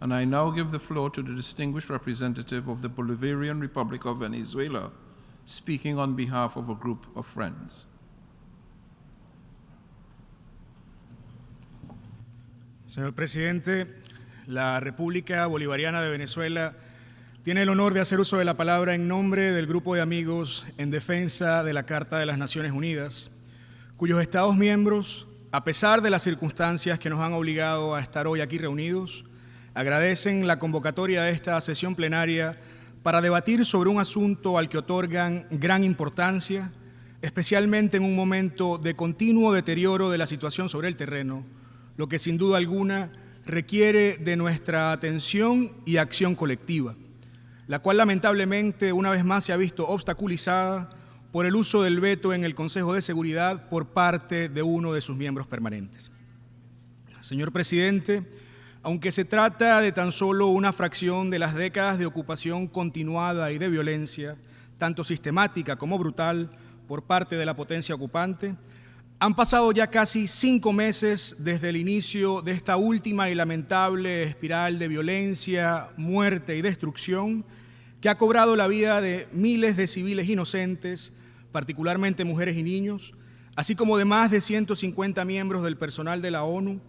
And I now give the floor to the distinguished representative of the Bolivarian Republic of Venezuela, speaking on behalf of a group of friends. Señor Presidente, la República Bolivariana de Venezuela tiene el honor de hacer uso de la palabra en nombre del grupo de amigos en defensa de la Carta de las Naciones Unidas, cuyos Estados miembros, a pesar de las circunstancias que nos han obligado a estar hoy aquí reunidos, agradecen la convocatoria de esta sesión plenaria para debatir sobre un asunto al que otorgan gran importancia, especialmente en un momento de continuo deterioro de la situación sobre el terreno, lo que sin duda alguna requiere de nuestra atención y acción colectiva, la cual lamentablemente una vez más se ha visto obstaculizada por el uso del veto en el Consejo de Seguridad por parte de uno de sus miembros permanentes. Señor Presidente, aunque se trata de tan solo una fracción de las décadas de ocupación continuada y de violencia, tanto sistemática como brutal, por parte de la potencia ocupante, han pasado ya casi 5 meses desde el inicio de esta última y lamentable espiral de violencia, muerte y destrucción que ha cobrado la vida de miles de civiles inocentes, particularmente mujeres y niños, así como de más de 150 miembros del personal de la ONU,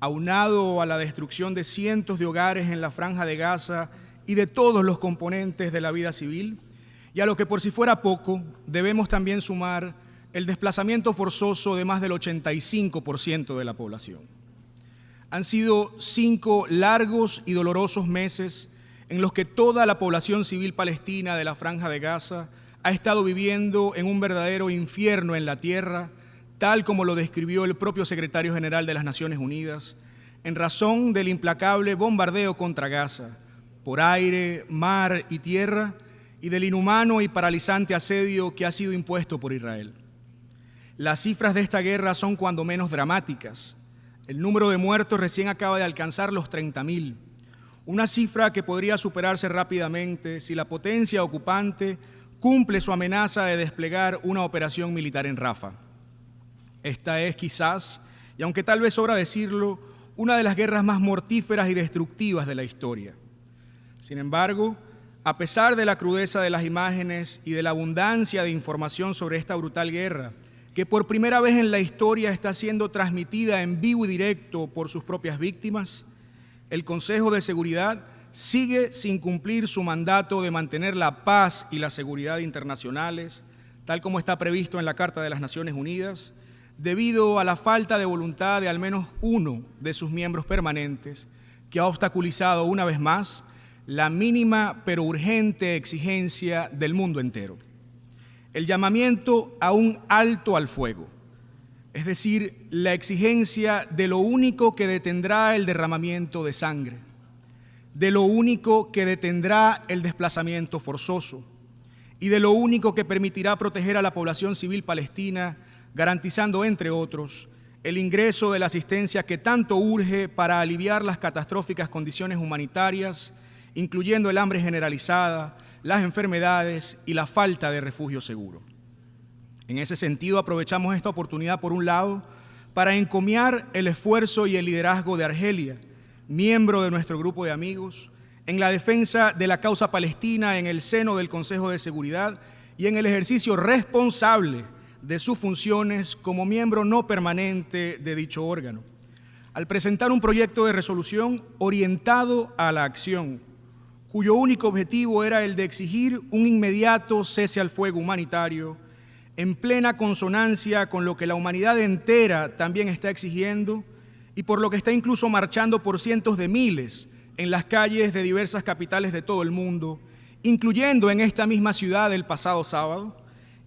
aunado a la destrucción de cientos de hogares en la Franja de Gaza y de todos los componentes de la vida civil, y a lo que por si fuera poco, debemos también sumar el desplazamiento forzoso de más del 85% de la población. Han sido 5 largos y dolorosos meses en los que toda la población civil palestina de la Franja de Gaza ha estado viviendo en un verdadero infierno en la tierra, tal como lo describió el propio secretario general de las Naciones Unidas, en razón del implacable bombardeo contra Gaza, por aire, mar y tierra, y del inhumano y paralizante asedio que ha sido impuesto por Israel. Las cifras de esta guerra son cuando menos dramáticas. El número de muertos recién acaba de alcanzar los 30.000, una cifra que podría superarse rápidamente si la potencia ocupante cumple su amenaza de desplegar una operación militar en Rafah. Esta es quizás, y aunque tal vez sobra decirlo, una de las guerras más mortíferas y destructivas de la historia. Sin embargo, a pesar de la crudeza de las imágenes y de la abundancia de información sobre esta brutal guerra, que por primera vez en la historia está siendo transmitida en vivo y directo por sus propias víctimas, el Consejo de Seguridad sigue sin cumplir su mandato de mantener la paz y la seguridad internacionales, tal como está previsto en la Carta de las Naciones Unidas, debido a la falta de voluntad de al menos uno de sus miembros permanentes, que ha obstaculizado una vez más la mínima pero urgente exigencia del mundo entero: el llamamiento a un alto al fuego, es decir, la exigencia de lo único que detendrá el derramamiento de sangre, de lo único que detendrá el desplazamiento forzoso y de lo único que permitirá proteger a la población civil palestina, garantizando, entre otros, el ingreso de la asistencia que tanto urge para aliviar las catastróficas condiciones humanitarias, incluyendo el hambre generalizada, las enfermedades y la falta de refugio seguro. En ese sentido, aprovechamos esta oportunidad, por un lado, para encomiar el esfuerzo y el liderazgo de Argelia, miembro de nuestro grupo de amigos, en la defensa de la causa palestina en el seno del Consejo de Seguridad y en el ejercicio responsable de sus funciones como miembro no permanente de dicho órgano, al presentar un proyecto de resolución orientado a la acción, cuyo único objetivo era el de exigir un inmediato cese al fuego humanitario, en plena consonancia con lo que la humanidad entera también está exigiendo y por lo que está incluso marchando por cientos de miles en las calles de diversas capitales de todo el mundo, incluyendo en esta misma ciudad el pasado sábado,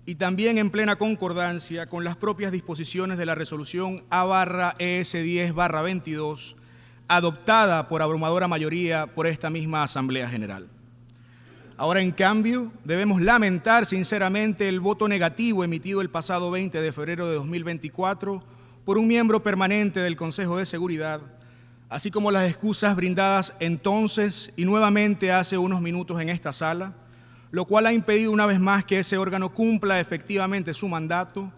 y también en plena concordancia con las propias disposiciones de la resolución A/ES10/22, adoptada por abrumadora mayoría por esta misma Asamblea General. Ahora, en cambio, debemos lamentar sinceramente el voto negativo emitido el pasado 20 de febrero de 2024 por un miembro permanente del Consejo de Seguridad, así como las excusas brindadas entonces y nuevamente hace unos minutos en esta sala, lo cual ha impedido una vez más que ese órgano cumpla efectivamente su mandato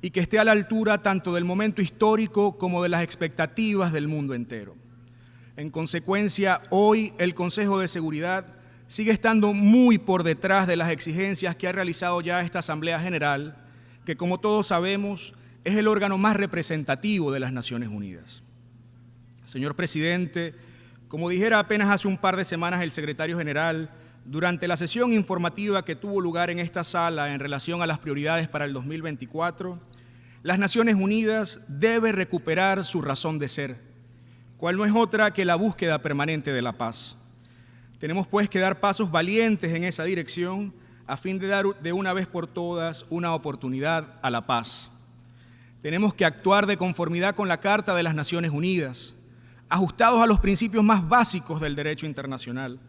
y que esté a la altura tanto del momento histórico como de las expectativas del mundo entero. En consecuencia, hoy el Consejo de Seguridad sigue estando muy por detrás de las exigencias que ha realizado ya esta Asamblea General, que como todos sabemos es el órgano más representativo de las Naciones Unidas. Señor presidente, como dijera apenas hace un par de semanas el secretario general, durante la sesión informativa que tuvo lugar en esta sala en relación a las prioridades para el 2024, las Naciones Unidas debe recuperar su razón de ser, cual no es otra que la búsqueda permanente de la paz. Tenemos pues que dar pasos valientes en esa dirección a fin de dar de una vez por todas una oportunidad a la paz. Tenemos que actuar de conformidad con la Carta de las Naciones Unidas, ajustados a los principios más básicos del derecho internacional.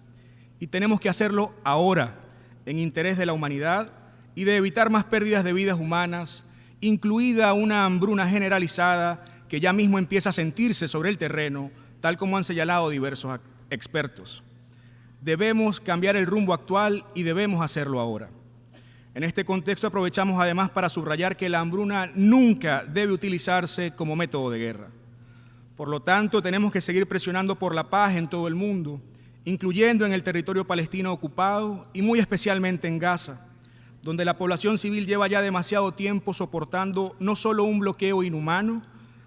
Y tenemos que hacerlo ahora, en interés de la humanidad y de evitar más pérdidas de vidas humanas, incluida una hambruna generalizada que ya mismo empieza a sentirse sobre el terreno, tal como han señalado diversos expertos. Debemos cambiar el rumbo actual y debemos hacerlo ahora. En este contexto aprovechamos además para subrayar que la hambruna nunca debe utilizarse como método de guerra. Por lo tanto, tenemos que seguir presionando por la paz en todo el mundo, incluyendo en el territorio palestino ocupado y muy especialmente en Gaza, donde la población civil lleva ya demasiado tiempo soportando no solo un bloqueo inhumano,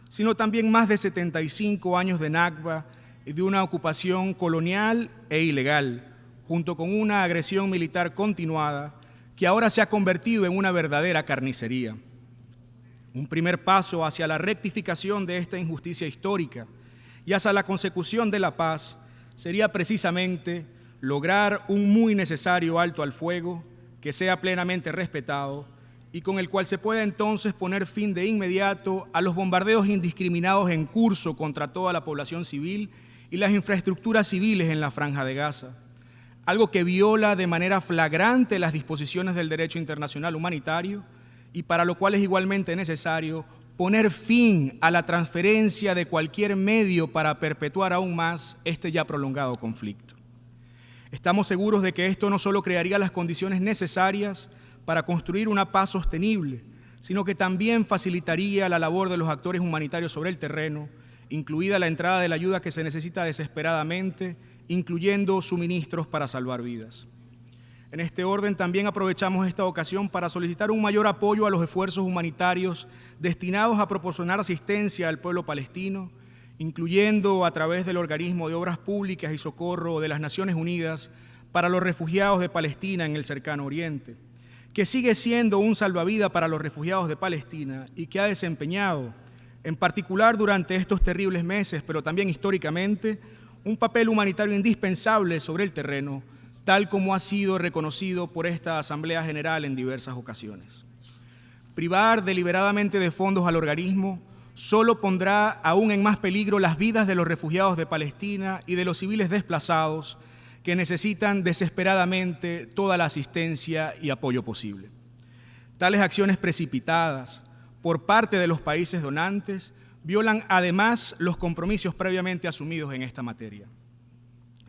sino también más de 75 años de Nakba y de una ocupación colonial e ilegal, junto con una agresión militar continuada que ahora se ha convertido en una verdadera carnicería. Un primer paso hacia la rectificación de esta injusticia histórica y hacia la consecución de la paz sería precisamente lograr un muy necesario alto al fuego que sea plenamente respetado y con el cual se pueda entonces poner fin de inmediato a los bombardeos indiscriminados en curso contra toda la población civil y las infraestructuras civiles en la Franja de Gaza, algo que viola de manera flagrante las disposiciones del derecho internacional humanitario y para lo cual es igualmente necesario poner fin a la transferencia de cualquier medio para perpetuar aún más este ya prolongado conflicto. Estamos seguros de que esto no solo crearía las condiciones necesarias para construir una paz sostenible, sino que también facilitaría la labor de los actores humanitarios sobre el terreno, incluida la entrada de la ayuda que se necesita desesperadamente, incluyendo suministros para salvar vidas. En este orden, también aprovechamos esta ocasión para solicitar un mayor apoyo a los esfuerzos humanitarios destinados a proporcionar asistencia al pueblo palestino, incluyendo a través del Organismo de Obras Públicas y Socorro de las Naciones Unidas para los refugiados de Palestina en el Cercano Oriente, que sigue siendo un salvavidas para los refugiados de Palestina y que ha desempeñado, en particular durante estos terribles meses, pero también históricamente, un papel humanitario indispensable sobre el terreno, tal como ha sido reconocido por esta Asamblea General en diversas ocasiones. Privar deliberadamente de fondos al organismo solo pondrá aún en más peligro las vidas de los refugiados de Palestina y de los civiles desplazados que necesitan desesperadamente toda la asistencia y apoyo posible. Tales acciones precipitadas por parte de los países donantes violan además los compromisos previamente asumidos en esta materia.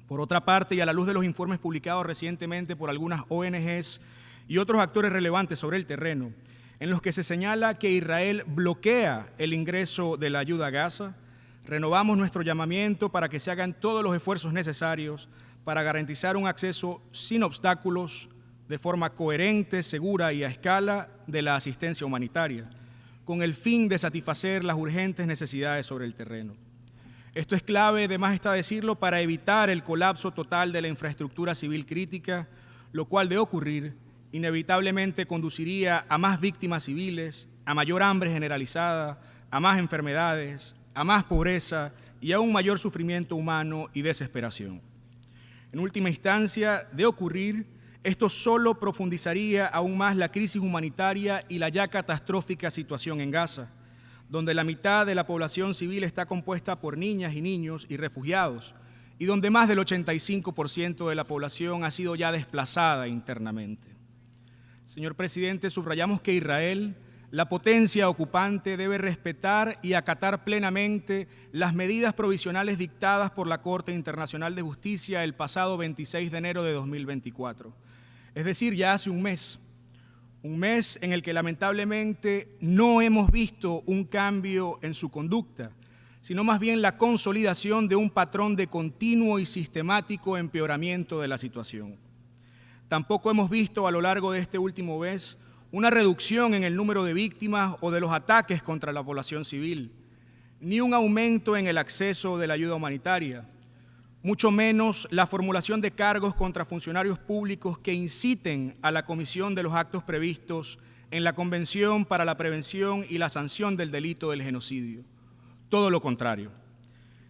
Por otra parte, y a la luz de los informes publicados recientemente por algunas ONGs y otros actores relevantes sobre el terreno, en los que se señala que Israel bloquea el ingreso de la ayuda a Gaza, renovamos nuestro llamamiento para que se hagan todos los esfuerzos necesarios para garantizar un acceso sin obstáculos, de forma coherente, segura y a escala de la asistencia humanitaria, con el fin de satisfacer las urgentes necesidades sobre el terreno. Esto es clave, de más está decirlo, para evitar el colapso total de la infraestructura civil crítica, lo cual de ocurrir inevitablemente conduciría a más víctimas civiles, a mayor hambre generalizada, a más enfermedades, a más pobreza y a un mayor sufrimiento humano y desesperación. En última instancia, de ocurrir, esto solo profundizaría aún más la crisis humanitaria y la ya catastrófica situación en Gaza, donde la mitad de la población civil está compuesta por niñas y niños y refugiados, y donde más del 85% de la población ha sido ya desplazada internamente. Señor presidente, subrayamos que Israel, la potencia ocupante, debe respetar y acatar plenamente las medidas provisionales dictadas por la Corte Internacional de Justicia el pasado 26 de enero de 2024, es decir, ya hace un mes en el que lamentablemente no hemos visto un cambio en su conducta, sino más bien la consolidación de un patrón de continuo y sistemático empeoramiento de la situación. Tampoco hemos visto a lo largo de este último mes una reducción en el número de víctimas o de los ataques contra la población civil, ni un aumento en el acceso de la ayuda humanitaria, mucho menos la formulación de cargos contra funcionarios públicos que inciten a la comisión de los actos previstos en la Convención para la Prevención y la Sanción del Delito del Genocidio. Todo lo contrario.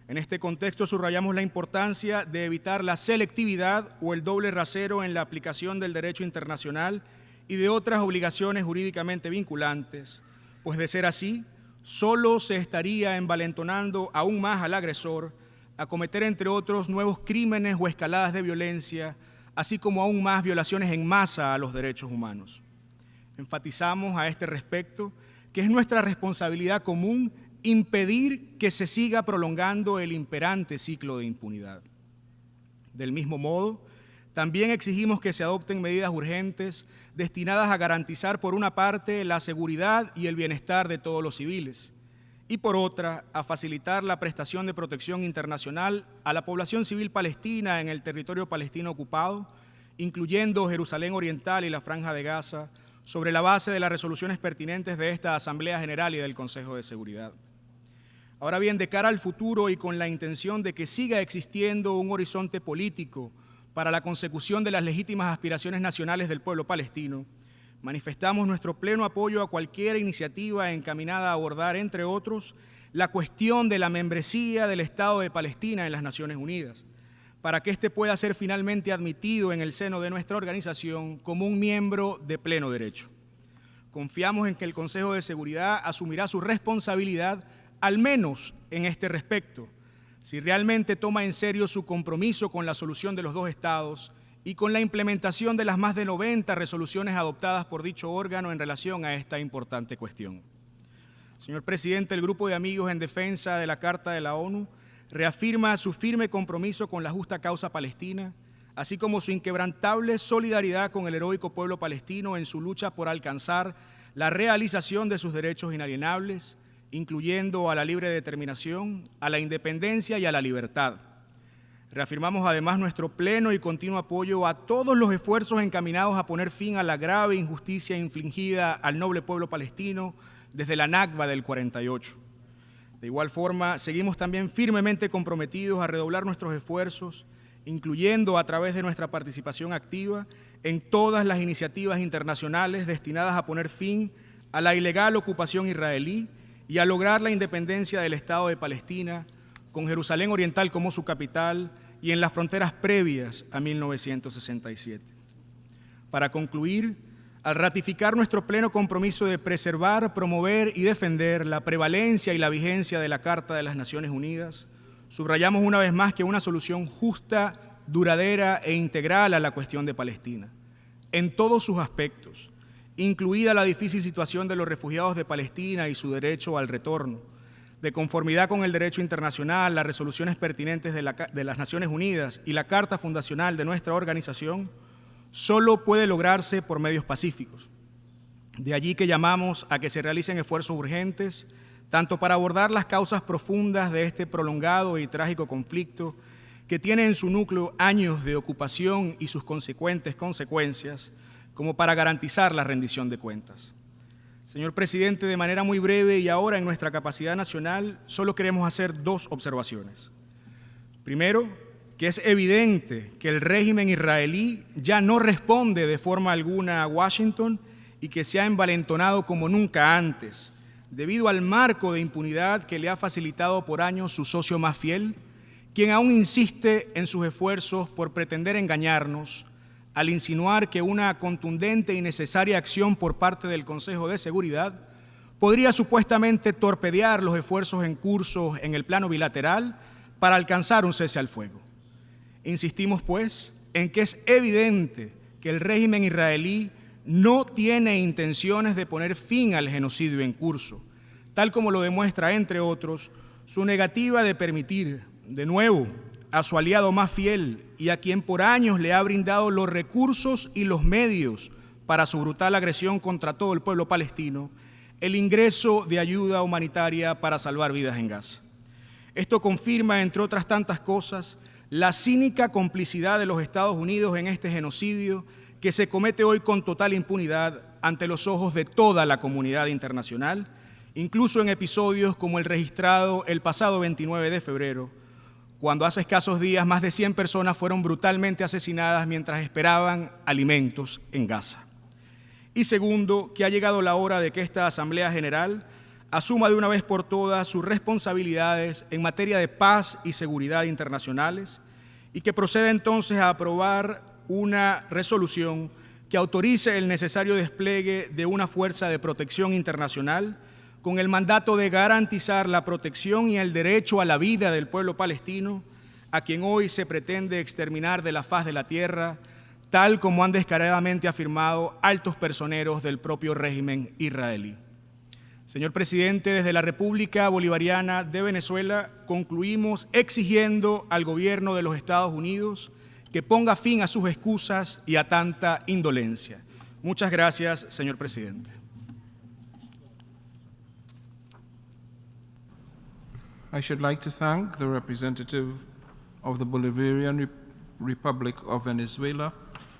En este contexto subrayamos la importancia de evitar la selectividad o el doble rasero en la aplicación del derecho internacional y de otras obligaciones jurídicamente vinculantes, pues de ser así, solo se estaría envalentonando aún más al agresor a cometer, entre otros, nuevos crímenes o escaladas de violencia, así como aún más violaciones en masa a los derechos humanos. Enfatizamos a este respecto que es nuestra responsabilidad común impedir que se siga prolongando el imperante ciclo de impunidad. Del mismo modo, también exigimos que se adopten medidas urgentes destinadas a garantizar, por una parte, la seguridad y el bienestar de todos los civiles, y por otra, a facilitar la prestación de protección internacional a la población civil palestina en el territorio palestino ocupado, incluyendo Jerusalén Oriental y la Franja de Gaza, sobre la base de las resoluciones pertinentes de esta Asamblea General y del Consejo de Seguridad. Ahora bien, de cara al futuro y con la intención de que siga existiendo un horizonte político para la consecución de las legítimas aspiraciones nacionales del pueblo palestino, manifestamos nuestro pleno apoyo a cualquier iniciativa encaminada a abordar, entre otros, la cuestión de la membresía del Estado de Palestina en las Naciones Unidas, para que éste pueda ser finalmente admitido en el seno de nuestra organización como un miembro de pleno derecho. Confiamos en que el Consejo de Seguridad asumirá su responsabilidad, al menos en este respecto, si realmente toma en serio su compromiso con la solución de los dos estados y con la implementación de las más de 90 resoluciones adoptadas por dicho órgano en relación a esta importante cuestión. Señor presidente, el Grupo de Amigos en Defensa de la Carta de la ONU reafirma su firme compromiso con la justa causa palestina, así como su inquebrantable solidaridad con el heroico pueblo palestino en su lucha por alcanzar la realización de sus derechos inalienables, incluyendo a la libre determinación, a la independencia y a la libertad. Reafirmamos además nuestro pleno y continuo apoyo a todos los esfuerzos encaminados a poner fin a la grave injusticia infligida al noble pueblo palestino desde la Nakba del 48. De igual forma, seguimos también firmemente comprometidos a redoblar nuestros esfuerzos, incluyendo a través de nuestra participación activa en todas las iniciativas internacionales destinadas a poner fin a la ilegal ocupación israelí y a lograr la independencia del Estado de Palestina, con Jerusalén Oriental como su capital y en las fronteras previas a 1967. Para concluir, al ratificar nuestro pleno compromiso de preservar, promover y defender la prevalencia y la vigencia de la Carta de las Naciones Unidas, subrayamos una vez más que una solución justa, duradera e integral a la cuestión de Palestina, en todos sus aspectos, incluida la difícil situación de los refugiados de Palestina y su derecho al retorno, de conformidad con el derecho internacional, las resoluciones pertinentes de las Naciones Unidas y la Carta Fundacional de nuestra organización, solo puede lograrse por medios pacíficos. De allí que llamamos a que se realicen esfuerzos urgentes, tanto para abordar las causas profundas de este prolongado y trágico conflicto, que tiene en su núcleo años de ocupación y sus consecuentes consecuencias, como para garantizar la rendición de cuentas. Señor presidente, de manera muy breve y ahora en nuestra capacidad nacional, solo queremos hacer dos observaciones. Primero, que es evidente que el régimen israelí ya no responde de forma alguna a Washington y que se ha envalentonado como nunca antes, debido al marco de impunidad que le ha facilitado por años su socio más fiel, quien aún insiste en sus esfuerzos por pretender engañarnos, al insinuar que una contundente y necesaria acción por parte del Consejo de Seguridad podría supuestamente torpedear los esfuerzos en curso en el plano bilateral para alcanzar un cese al fuego. Insistimos, pues, en que es evidente que el régimen israelí no tiene intenciones de poner fin al genocidio en curso, tal como lo demuestra, entre otros, su negativa de permitir, de nuevo, a su aliado más fiel y a quien por años le ha brindado los recursos y los medios para su brutal agresión contra todo el pueblo palestino, el ingreso de ayuda humanitaria para salvar vidas en Gaza. Esto confirma, entre otras tantas cosas, la cínica complicidad de los Estados Unidos en este genocidio que se comete hoy con total impunidad ante los ojos de toda la comunidad internacional, incluso en episodios como el registrado el pasado 29 de febrero, cuando hace escasos días más de 100 personas fueron brutalmente asesinadas mientras esperaban alimentos en Gaza. Y segundo, que ha llegado la hora de que esta Asamblea General asuma de una vez por todas sus responsabilidades en materia de paz y seguridad internacionales y que proceda entonces a aprobar una resolución que autorice el necesario despliegue de una fuerza de protección internacional con el mandato de garantizar la protección y el derecho a la vida del pueblo palestino, a quien hoy se pretende exterminar de la faz de la tierra, tal como han descaradamente afirmado altos personeros del propio régimen israelí. Señor presidente, desde la República Bolivariana de Venezuela concluimos exigiendo al gobierno de los Estados Unidos que ponga fin a sus excusas y a tanta indolencia. Muchas gracias, señor presidente. I should like to thank the representative of the Bolivarian Republic of Venezuela